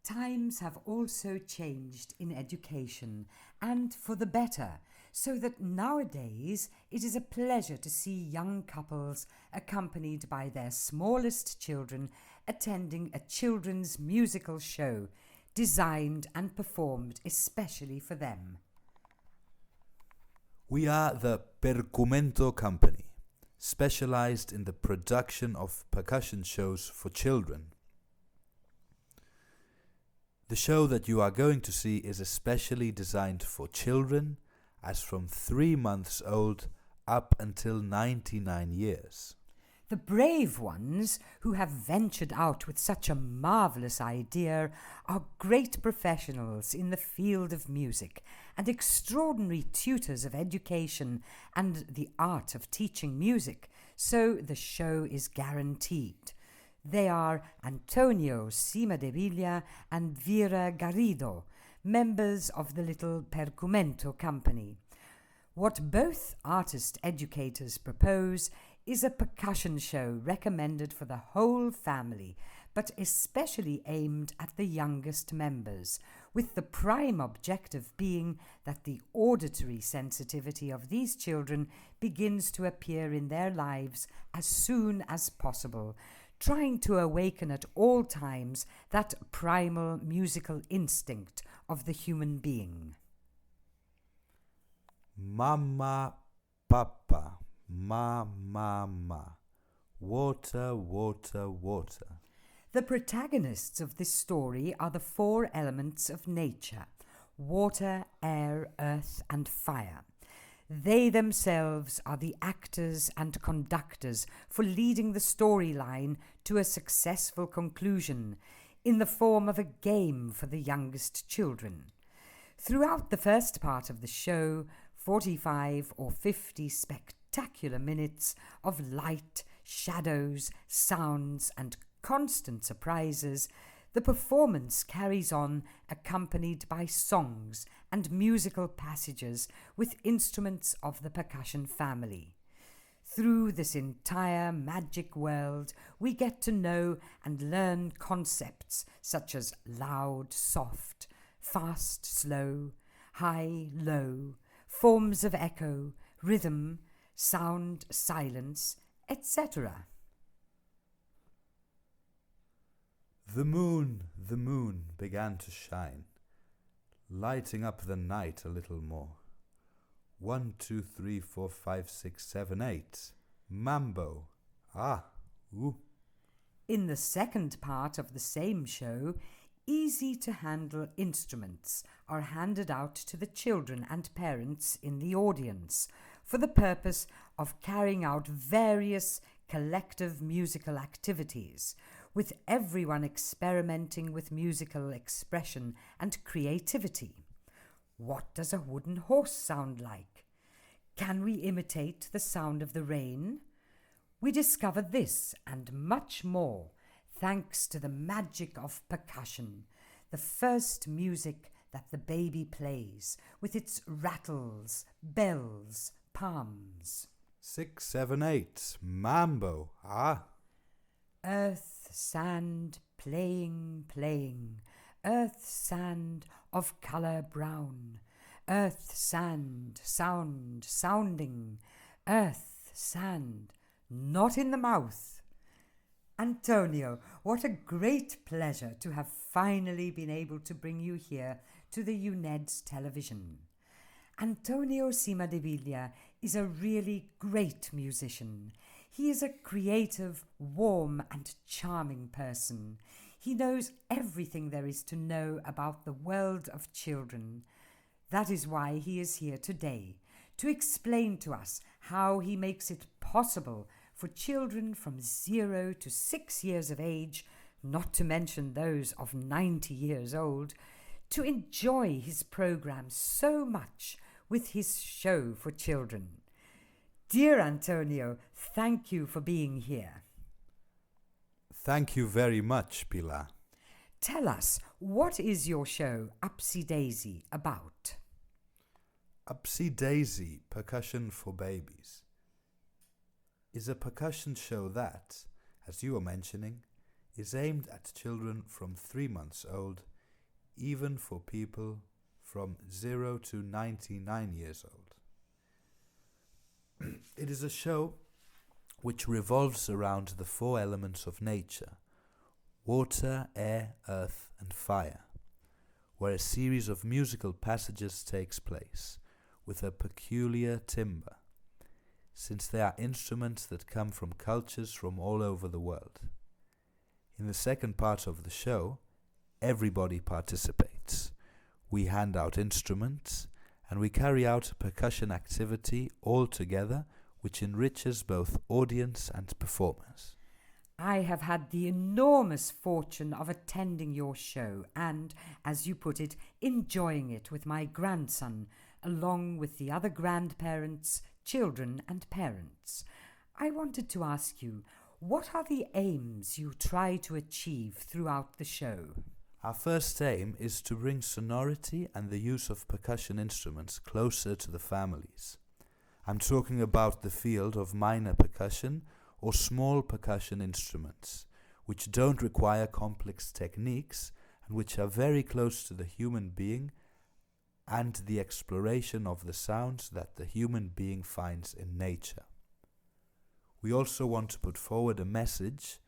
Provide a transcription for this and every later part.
Times have also changed in education, and for the better, so that nowadays it is a pleasure to see young couples accompanied by their smallest children attending a children's musical show designed and performed especially for them. We are the Percumento Company, specialized in the production of percussion shows for children. The show that you are going to see is especially designed for children, as from 3 months old up until 99 years. The brave ones who have ventured out with such a marvellous idea are great professionals in the field of music and extraordinary tutors of education and the art of teaching music, so the show is guaranteed. They are Antonio Cimadevilla and Vera Garrido, members of the little Percumento Company. What both artist educators propose is a percussion show recommended for the whole family, but especially aimed at the youngest members, with the prime objective being that the auditory sensitivity of these children begins to appear in their lives as soon as possible, trying to awaken at all times that primal musical instinct of the human being. Mama, papa, mama, water, water, water. The protagonists of this story are the 4 elements of nature: water, air, earth, and fire. They themselves are the actors and conductors for leading the storyline to a successful conclusion in the form of a game for the youngest children. Throughout the first part of the show, 45 or 50 spectacular minutes of light, shadows, sounds, and constant surprises, the performance carries on accompanied by songs and musical passages with instruments of the percussion family. Through this entire magic world, we get to know and learn concepts such as loud, soft, fast, slow, high, low, forms of echo, rhythm, sound, silence, etc. The moon began to shine, lighting up the night a little more. 1, 2, 3, 4, 5, 6, 7, 8. Mambo. Ooh. In the second part of the same show, easy-to-handle instruments are handed out to the children and parents in the audience for the purpose of carrying out various collective musical activities, with everyone experimenting with musical expression and creativity. What does a wooden horse sound like? Can we imitate the sound of the rain? We discover this and much more thanks to the magic of percussion, the first music that the baby plays with its rattles, bells, palms. 6, 7, 8. Mambo. Earth, sand, playing, playing. Earth, sand, of colour brown. Earth, sand, sound, sounding. Earth, sand, not in the mouth. Antonio, what a great pleasure to have finally been able to bring you here to the UNED's television. Antonio Cimadevilla is a really great musician. He is a creative, warm and charming person. He knows everything there is to know about the world of children. That is why he is here today, to explain to us how he makes it possible for children from 0 to 6 years of age, not to mention those of 90 years old, to enjoy his program so much with his show for children. Dear Antonio, thank you for being here. Thank you very much, Pilar. Tell us, what is your show, Upsy Daisy, about? Upsy Daisy, Percussion for Babies, is a percussion show that, as you were mentioning, is aimed at children from 3 months old even for people from 0 to 99 years old. It is a show which revolves around the four elements of nature: water, air, earth, and fire, where a series of musical passages takes place, with a peculiar timbre, since they are instruments that come from cultures from all over the world. In the second part of the show, everybody participates. We hand out instruments, and we carry out a percussion activity all together, which enriches both audience and performers. I have had the enormous fortune of attending your show and, as you put it, enjoying it with my grandson, along with the other grandparents, children and parents. I wanted to ask you, what are the aims you try to achieve throughout the show? Our first aim is to bring sonority and the use of percussion instruments closer to the families. I'm talking about the field of minor percussion or small percussion instruments, which don't require complex techniques and which are very close to the human being and the exploration of the sounds that the human being finds in nature. We also want to put forward a message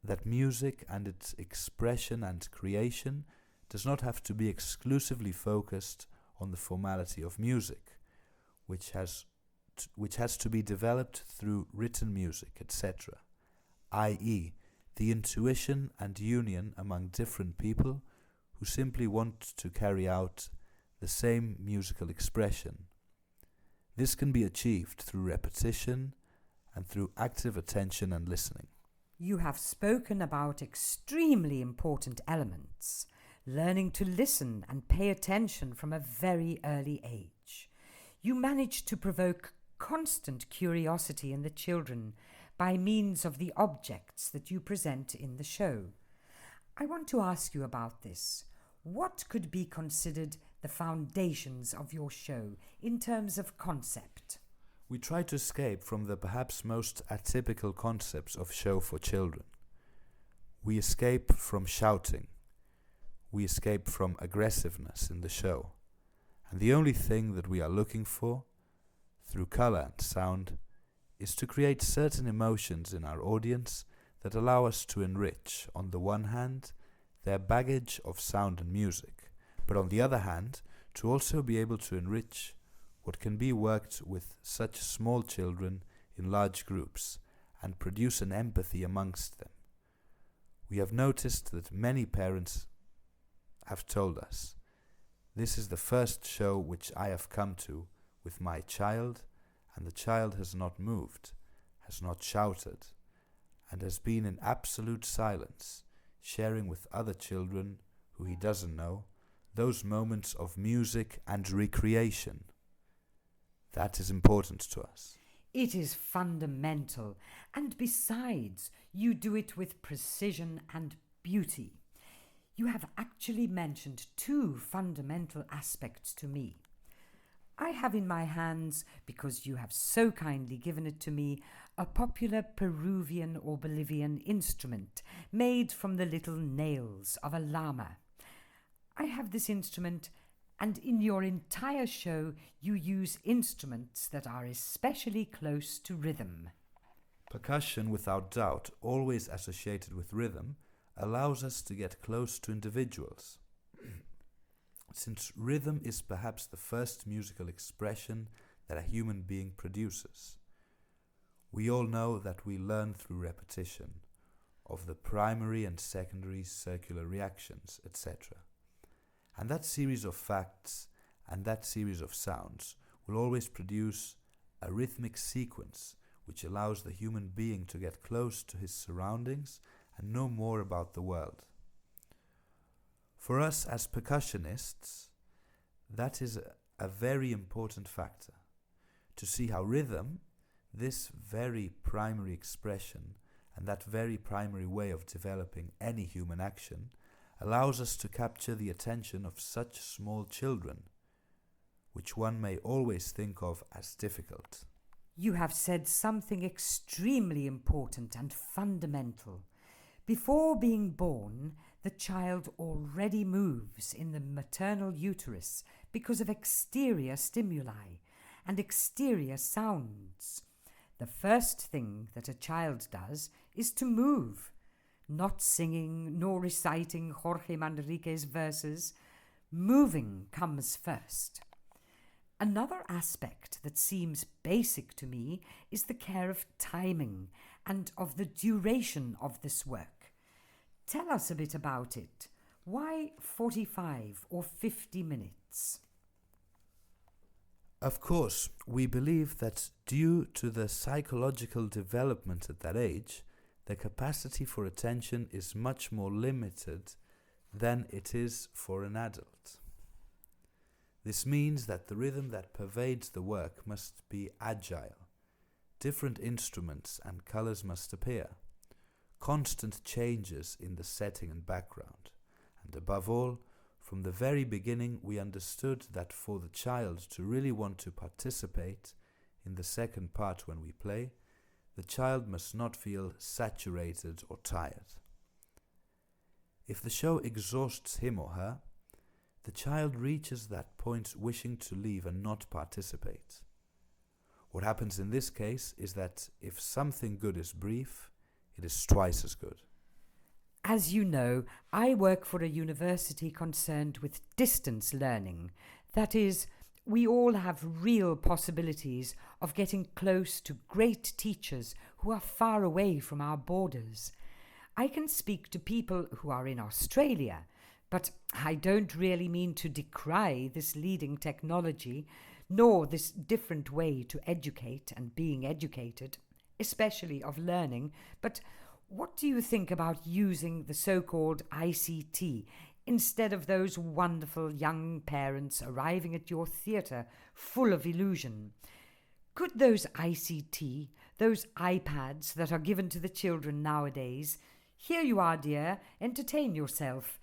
that music and its expression and creation does not have to be exclusively focused on the formality of music, which has to be developed through written music, etc., i.e., the intuition and union among different people who simply want to carry out the same musical expression. This can be achieved through repetition and through active attention and listening. You have spoken about extremely important elements, learning to listen and pay attention from a very early age. You manage to provoke constant curiosity in the children by means of the objects that you present in the show. I want to ask you about this. What could be considered the foundations of your show in terms of concept? We try to escape from the perhaps most atypical concepts of show for children. We escape from shouting. We escape from aggressiveness in the show. And the only thing that we are looking for, through color and sound, is to create certain emotions in our audience that allow us to enrich, on the one hand, their baggage of sound and music, but on the other hand, to also be able to enrich what can be worked with such small children in large groups and produce an empathy amongst them. We have noticed that many parents have told us, "This is the first show which I have come to with my child, and the child has not moved, has not shouted, and has been in absolute silence, sharing with other children who he doesn't know those moments of music and recreation." That is important to us. It is fundamental, and besides, you do it with precision and beauty. You have actually mentioned two fundamental aspects to me. I have in my hands, because you have so kindly given it to me, a popular Peruvian or Bolivian instrument made from the little nails of a llama. I have this instrument, and in your entire show you use instruments that are especially close to rhythm. Percussion, without doubt, always associated with rhythm, allows us to get close to individuals. Since rhythm is perhaps the first musical expression that a human being produces. We all know that we learn through repetition of the primary and secondary circular reactions, etc. And that series of facts and that series of sounds will always produce a rhythmic sequence which allows the human being to get close to his surroundings and know more about the world. For us as percussionists, that is a very important factor, to see how rhythm, this very primary expression and that very primary way of developing any human action, allows us to capture the attention of such small children, which one may always think of as difficult. You have said something extremely important and fundamental. Before being born, the child already moves in the maternal uterus because of exterior stimuli and exterior sounds. The first thing that a child does is to move, not singing nor reciting Jorge Manrique's verses. Moving comes first. Another aspect that seems basic to me is the care of timing and of the duration of this work. Tell us a bit about it. Why 45 or 50 minutes? Of course, we believe that due to the psychological development at that age, the capacity for attention is much more limited than it is for an adult. This means that the rhythm that pervades the work must be agile. Different instruments and colors must appear. Constant changes in the setting and background. And above all, from the very beginning we understood that for the child to really want to participate in the second part when we play, the child must not feel saturated or tired. If the show exhausts him or her, the child reaches that point wishing to leave and not participate. What happens in this case is that if something good is brief, it is twice as good. As you know, I work for a university concerned with distance learning. That is, we all have real possibilities of getting close to great teachers who are far away from our borders. I can speak to people who are in Australia, but I don't really mean to decry this leading technology, nor this different way to educate and being educated, especially of learning. But what do you think about using the so-called ICT instead of those wonderful young parents arriving at your theatre full of illusion? Could those ICT, those iPads that are given to the children nowadays, here you are, dear, entertain yourself,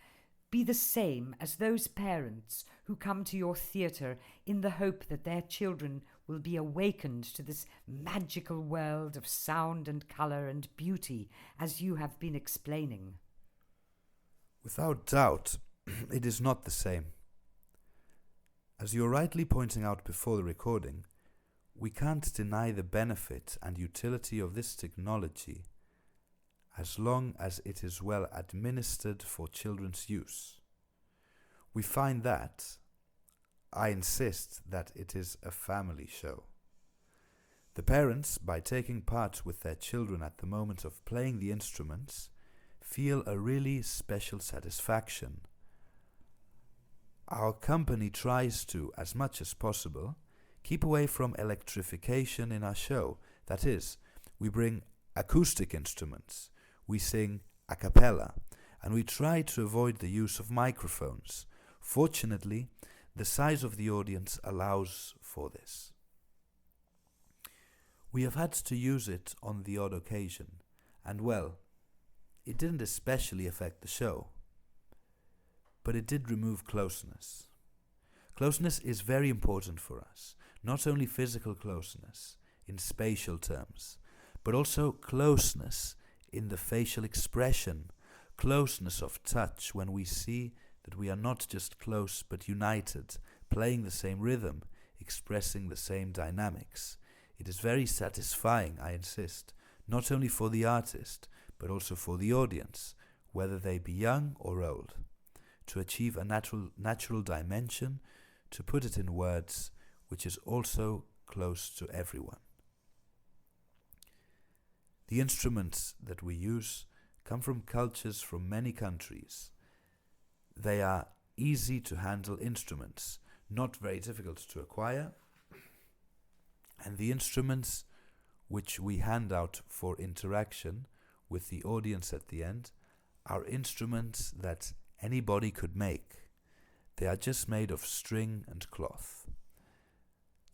be the same as those parents who come to your theatre in the hope that their children will be awakened to this magical world of sound and colour and beauty, as you have been explaining? Without doubt, it is not the same. As you are rightly pointing out before the recording, we can't deny the benefit and utility of this technology as long as it is well administered for children's use. We find that, I insist that it is a family show. The parents, by taking part with their children at the moment of playing the instruments, feel a really special satisfaction. Our company tries to, as much as possible, keep away from electrification in our show. That is, we bring acoustic instruments, we sing a cappella, and we try to avoid the use of microphones. Fortunately, the size of the audience allows for this. We have had to use it on the odd occasion, and well, it didn't especially affect the show, but it did remove closeness. Closeness is very important for us, not only physical closeness in spatial terms, but also closeness in the facial expression, closeness of touch when we see that we are not just close but united, playing the same rhythm, expressing the same dynamics. It is very satisfying, I insist, not only for the artist, but also for the audience, whether they be young or old, to achieve a natural dimension, to put it in words, which is also close to everyone. The instruments that we use come from cultures from many countries. They are easy to handle instruments, not very difficult to acquire, and the instruments which we hand out for interaction with the audience at the end are instruments that anybody could make. They are just made of string and cloth.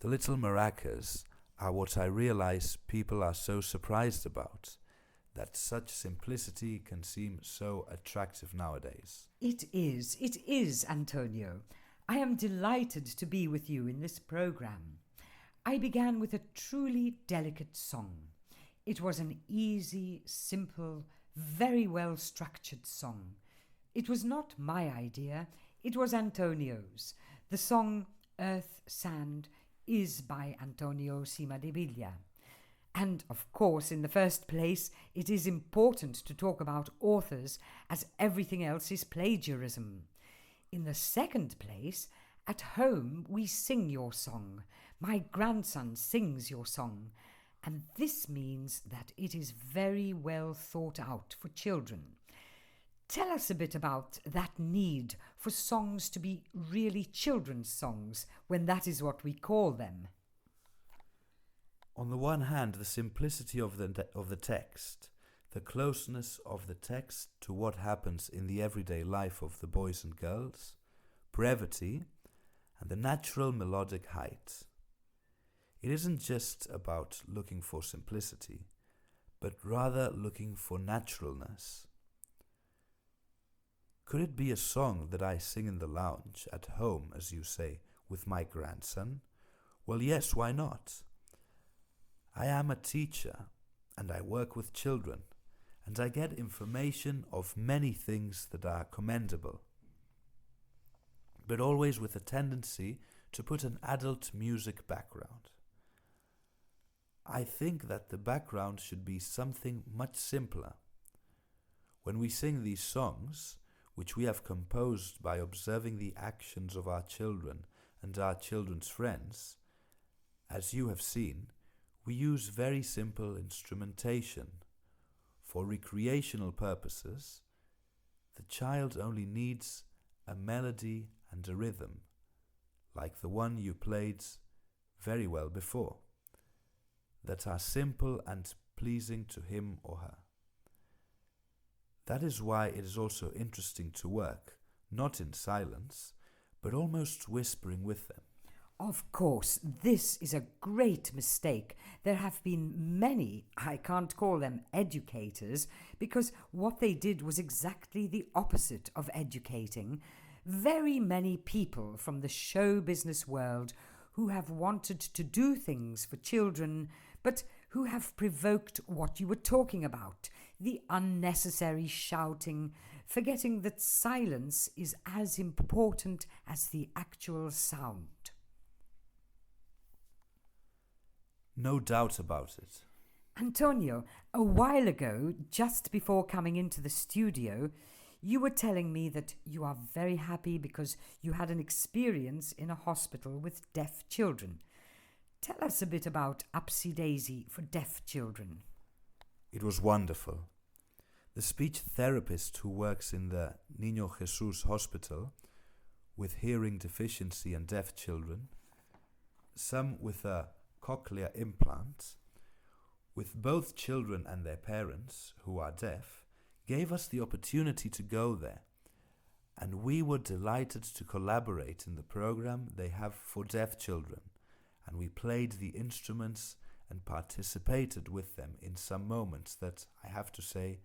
The little maracas are what I realize people are so surprised about, that such simplicity can seem so attractive nowadays. It is, Antonio. I am delighted to be with you in this program. I began with a truly delicate song. It was an easy, simple, very well structured song. It was not my idea, it was Antonio's. The song Earth, Sand is by Antonio Cimadevilla. And, of course, in the first place, it is important to talk about authors, as everything else is plagiarism. In the second place, at home we sing your song. My grandson sings your song. And this means that it is very well thought out for children. Tell us a bit about that need for songs to be really children's songs, when that is what we call them. On the one hand, the simplicity of the text, the closeness of the text to what happens in the everyday life of the boys and girls, brevity, and the natural melodic height. It isn't just about looking for simplicity, but rather looking for naturalness. Could it be a song that I sing in the lounge, at home, as you say, with my grandson? Well, yes, why not? I am a teacher, and I work with children, and I get information of many things that are commendable, but always with a tendency to put an adult music background. I think that the background should be something much simpler. When we sing these songs, which we have composed by observing the actions of our children and our children's friends, as you have seen, we use very simple instrumentation. For recreational purposes, the child only needs a melody and a rhythm, like the one you played very well before, that are simple and pleasing to him or her. That is why it is also interesting to work, not in silence, but almost whispering with them. Of course, this is a great mistake. There have been many, I can't call them educators, because what they did was exactly the opposite of educating. Very many people from the show business world who have wanted to do things for children, but who have provoked what you were talking about, the unnecessary shouting, forgetting that silence is as important as the actual sound. No doubt about it. Antonio, a while ago, just before coming into the studio, you were telling me that you are very happy because you had an experience in a hospital with deaf children. Tell us a bit about Upsy Daisy for deaf children. It was wonderful. The speech therapist who works in the Niño Jesus hospital with hearing deficiency and deaf children, some with a cochlear implant, with both children and their parents who are deaf, gave us the opportunity to go there, and we were delighted to collaborate in the program they have for deaf children, and we played the instruments and participated with them in some moments that, I have to say,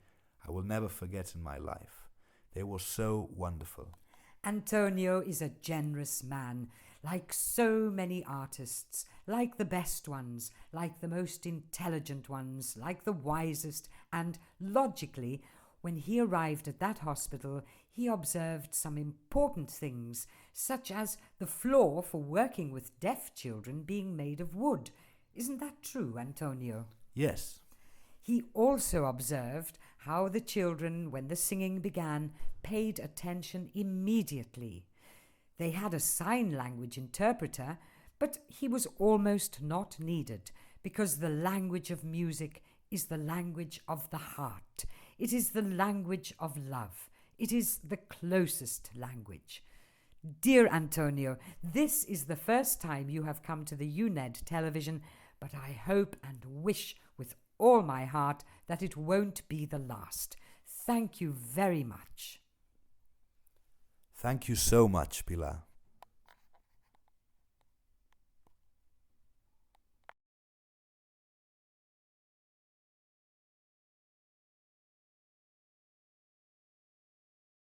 I will never forget in my life. They were so wonderful. Antonio is a generous man, like so many artists, like the best ones, like the most intelligent ones, like the wisest, and logically, when he arrived at that hospital, he observed some important things, such as the floor for working with deaf children being made of wood. Isn't that true, Antonio? Yes. He also observed how the children, when the singing began, paid attention immediately. They had a sign language interpreter, but he was almost not needed, because the language of music is the language of the heart. It is the language of love. It is the closest language. Dear Antonio, this is the first time you have come to the UNED television, but I hope and wish with all my heart that it won't be the last. Thank you very much. Thank you so much, Pilar.